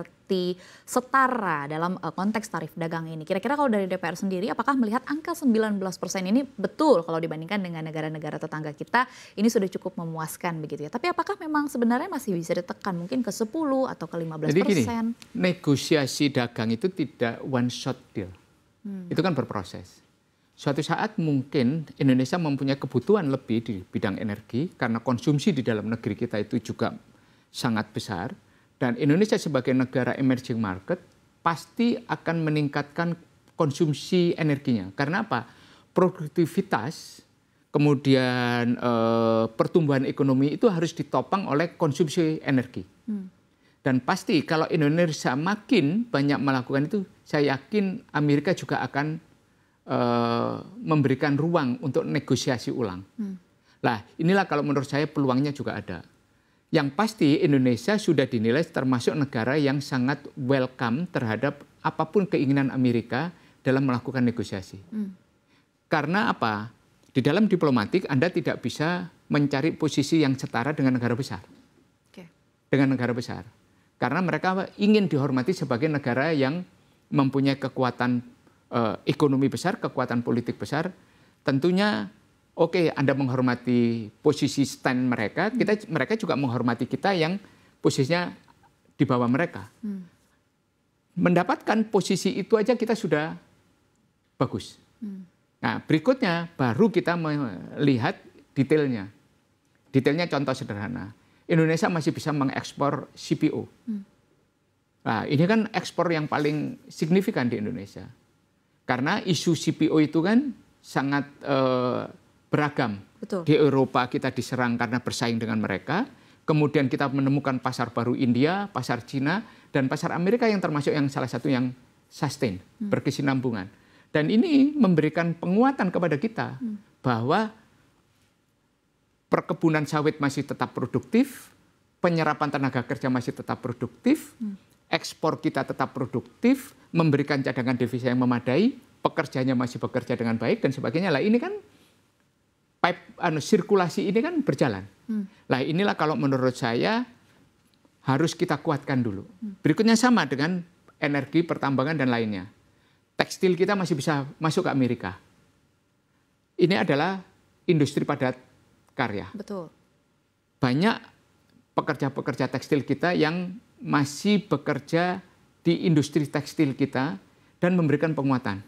arti setara dalam konteks tarif dagang ini. Kira-kira kalau dari DPR sendiri, apakah melihat angka 19% ini betul kalau dibandingkan dengan negara-negara tetangga kita, ini sudah cukup memuaskan begitu ya. Tapi apakah memang sebenarnya masih bisa ditekan mungkin ke 10 atau ke 15%? Jadi gini, negosiasi dagang itu tidak one shot deal. Itu kan berproses. Suatu saat mungkin Indonesia mempunyai kebutuhan lebih di bidang energi karena konsumsi di dalam negeri kita itu juga sangat besar. Dan Indonesia sebagai negara emerging market pasti akan meningkatkan konsumsi energinya. Karena apa? Produktivitas, kemudian pertumbuhan ekonomi itu harus ditopang oleh konsumsi energi. Dan pasti kalau Indonesia makin banyak melakukan itu, saya yakin Amerika juga akan memberikan ruang untuk negosiasi ulang. Nah, inilah kalau menurut saya peluangnya juga ada. Yang pasti Indonesia sudah dinilai termasuk negara yang sangat welcome terhadap apapun keinginan Amerika dalam melakukan negosiasi. Karena apa? Di dalam diplomatik Anda tidak bisa mencari posisi yang setara dengan negara besar. Dengan negara besar. Karena mereka ingin dihormati sebagai negara yang mempunyai kekuatan ekonomi besar, kekuatan politik besar. Tentunya oke, Anda menghormati posisi stand mereka, mereka juga menghormati kita yang posisinya di bawah mereka. Mendapatkan posisi itu aja kita sudah bagus. Nah, berikutnya baru kita melihat detailnya. Detailnya contoh sederhana. Indonesia masih bisa mengekspor CPO. Nah, ini kan ekspor yang paling signifikan di Indonesia. Karena isu CPO itu kan sangat beragam. Betul. Di Eropa kita diserang karena bersaing dengan mereka. Kemudian kita menemukan pasar baru India, pasar Cina, dan pasar Amerika yang termasuk yang salah satu yang sustain, berkesinambungan. Dan ini memberikan penguatan kepada kita bahwa perkebunan sawit masih tetap produktif, penyerapan tenaga kerja masih tetap produktif, ekspor kita tetap produktif, memberikan cadangan devisa yang memadai, pekerjanya masih bekerja dengan baik dan sebagainya. Lah ini kan sirkulasi ini kan berjalan. Lah inilah kalau menurut saya harus kita kuatkan dulu. Berikutnya sama dengan energi, pertambangan dan lainnya. Tekstil kita masih bisa masuk ke Amerika. Ini adalah industri padat karya. Betul. Banyak pekerja-pekerja tekstil kita yang masih bekerja di industri tekstil kita dan memberikan penguatan.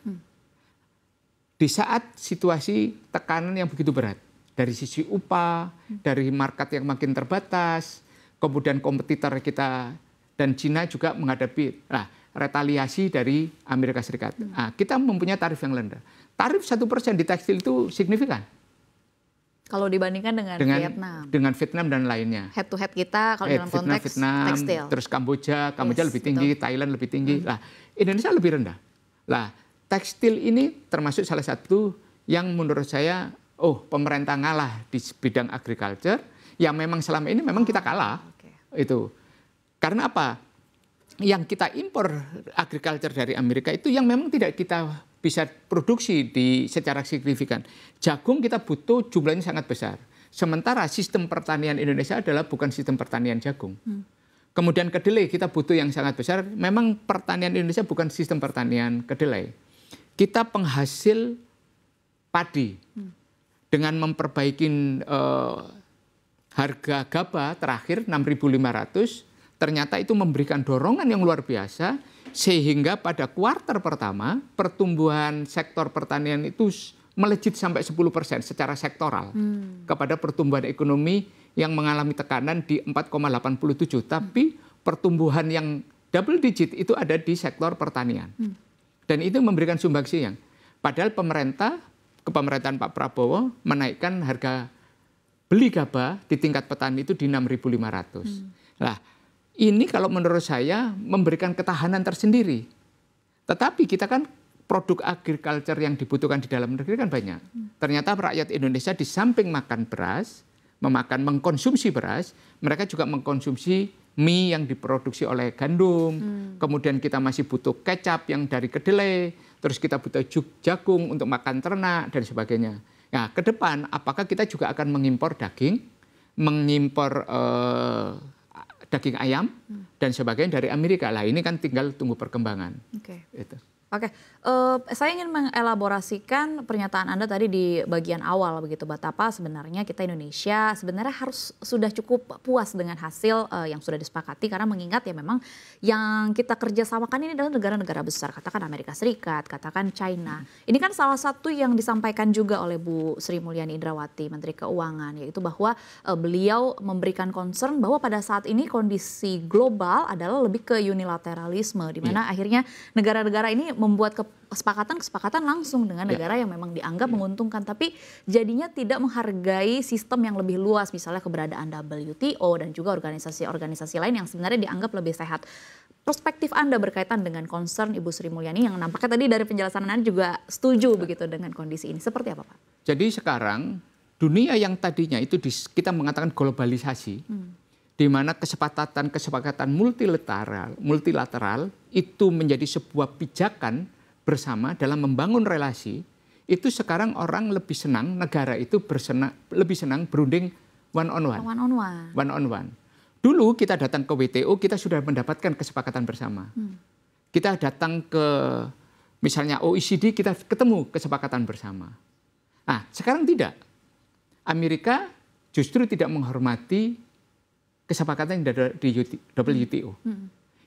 Di saat situasi tekanan yang begitu berat, dari sisi upah, dari market yang makin terbatas, kemudian kompetitor kita dan Cina juga menghadapi retaliasi dari Amerika Serikat. Nah, kita mempunyai tarif yang rendah. Tarif 1% di tekstil itu signifikan. Kalau dibandingkan dengan Vietnam. Dengan Vietnam dan lainnya. Head to head kita kalau dalam konteks Vietnam, tekstil. Terus Kamboja lebih tinggi, betul. Thailand lebih tinggi. Lah, Indonesia lebih rendah. Lah, tekstil ini termasuk salah satu yang menurut saya, pemerintah ngalah di bidang agriculture, yang memang selama ini memang kita kalah. Itu. Karena apa? Yang kita impor agriculture dari Amerika itu yang memang tidak kita bisa produksi secara signifikan. Jagung kita butuh jumlahnya sangat besar. Sementara sistem pertanian Indonesia adalah bukan sistem pertanian jagung. Kemudian kedelai kita butuh yang sangat besar. Memang pertanian Indonesia bukan sistem pertanian kedelai. Kita penghasil padi. Dengan memperbaiki harga gabah terakhir 6.500, ternyata itu memberikan dorongan yang luar biasa. Sehingga pada kuartal pertama pertumbuhan sektor pertanian itu melejit sampai 10% secara sektoral kepada pertumbuhan ekonomi yang mengalami tekanan di 4,87. Tapi pertumbuhan yang double digit itu ada di sektor pertanian. Dan itu memberikan sumbangsi yang padahal kepemerintahan Pak Prabowo menaikkan harga beli gabah di tingkat petani itu di 6.500. Nah, ini kalau menurut saya memberikan ketahanan tersendiri. Tetapi kita kan produk agriculture yang dibutuhkan di dalam negeri kan banyak. Ternyata rakyat Indonesia di samping makan beras, mengkonsumsi beras, mereka juga mengkonsumsi mie yang diproduksi oleh gandum. Kemudian kita masih butuh kecap yang dari kedelai, terus kita butuh jagung untuk makan ternak dan sebagainya. Nah, ke depan apakah kita juga akan mengimpor daging, mengimpor daging ayam, dan sebagian dari Amerika. Lah ini kan tinggal tunggu perkembangan. Oke. Itu. Oke, saya ingin mengelaborasikan pernyataan Anda tadi di bagian awal begitu, betapa sebenarnya kita Indonesia sebenarnya harus sudah cukup puas dengan hasil yang sudah disepakati, karena mengingat ya memang yang kita kerjasamakan ini adalah negara-negara besar, katakan Amerika Serikat, katakan China. Ini kan salah satu yang disampaikan juga oleh Bu Sri Mulyani Indrawati, Menteri Keuangan, yaitu bahwa beliau memberikan concern bahwa pada saat ini kondisi global adalah lebih ke unilateralisme, di mana akhirnya negara-negara ini membuat kesepakatan langsung dengan negara yang memang dianggap menguntungkan, tapi jadinya tidak menghargai sistem yang lebih luas, misalnya keberadaan WTO dan juga organisasi-organisasi lain yang sebenarnya dianggap lebih sehat. Perspektif Anda berkaitan dengan concern Ibu Sri Mulyani yang nampaknya tadi dari penjelasan Anda juga setuju begitu dengan kondisi ini, seperti apa Pak? Jadi sekarang dunia yang tadinya itu kita mengatakan globalisasi, di mana kesepakatan multilateral itu menjadi sebuah pijakan bersama dalam membangun relasi, itu sekarang orang lebih senang, negara itu lebih senang berunding one on one. Dulu kita datang ke WTO, kita sudah mendapatkan kesepakatan bersama. Kita datang ke misalnya OECD, kita ketemu kesepakatan bersama. Nah, sekarang tidak. Amerika justru tidak menghormati kesepakatan yang ada di WTO.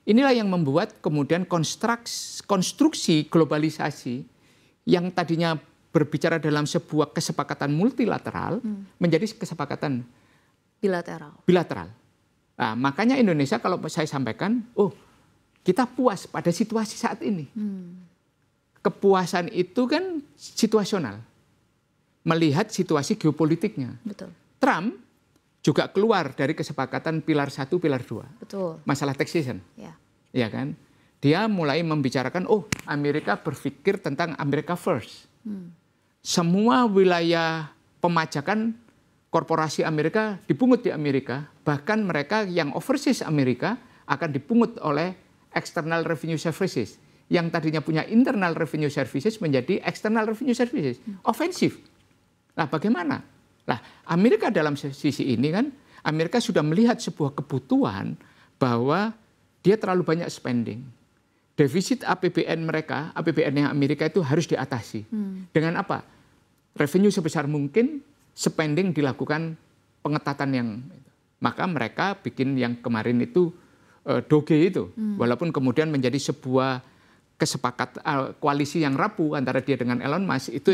Inilah yang membuat kemudian konstruksi globalisasi yang tadinya berbicara dalam sebuah kesepakatan multilateral menjadi kesepakatan bilateral. Nah, makanya Indonesia kalau saya sampaikan, kita puas pada situasi saat ini. Kepuasan itu kan situasional. Melihat situasi geopolitiknya. Betul. Trump juga keluar dari kesepakatan pilar 1, pilar 2. Betul. Masalah taxation. Ya kan? Dia mulai membicarakan, Amerika berpikir tentang America first. Semua wilayah pemajakan korporasi Amerika dipungut di Amerika, bahkan mereka yang overseas Amerika akan dipungut oleh external revenue services. Yang tadinya punya internal revenue services menjadi external revenue services. Ofensif. Nah, bagaimana? Nah, Amerika dalam sisi ini kan, Amerika sudah melihat sebuah kebutuhan bahwa dia terlalu banyak spending. Defisit APBN mereka, APBN yang Amerika itu harus diatasi. Dengan apa? Revenue sebesar mungkin, spending dilakukan pengetatan yang... Maka mereka bikin yang kemarin itu, DOGE itu. Walaupun kemudian menjadi sebuah koalisi yang rapuh antara dia dengan Elon Musk, itu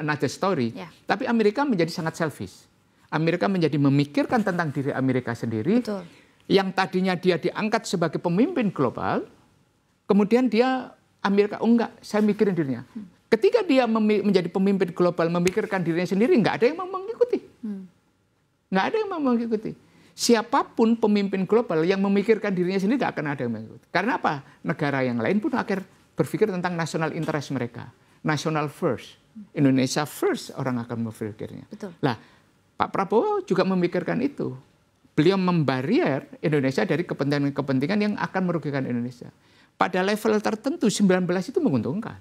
another story. Tapi Amerika menjadi sangat selfish. Amerika menjadi memikirkan tentang diri Amerika sendiri. Betul. Yang tadinya dia diangkat sebagai pemimpin global, kemudian Amerika, enggak, saya mikirin dirinya. Ketika dia menjadi pemimpin global, memikirkan dirinya sendiri, enggak ada yang mau mengikuti. Enggak ada yang mau mengikuti. Siapapun pemimpin global yang memikirkan dirinya sendiri tidak akan ada yang mengikuti. Karena apa? Negara yang lain pun akhir berpikir tentang national interest mereka. National first. Indonesia first orang akan berpikirnya. Betul. Lah, Pak Prabowo juga memikirkan itu. Beliau membarier Indonesia dari kepentingan-kepentingan yang akan merugikan Indonesia. Pada level tertentu 19 itu menguntungkan.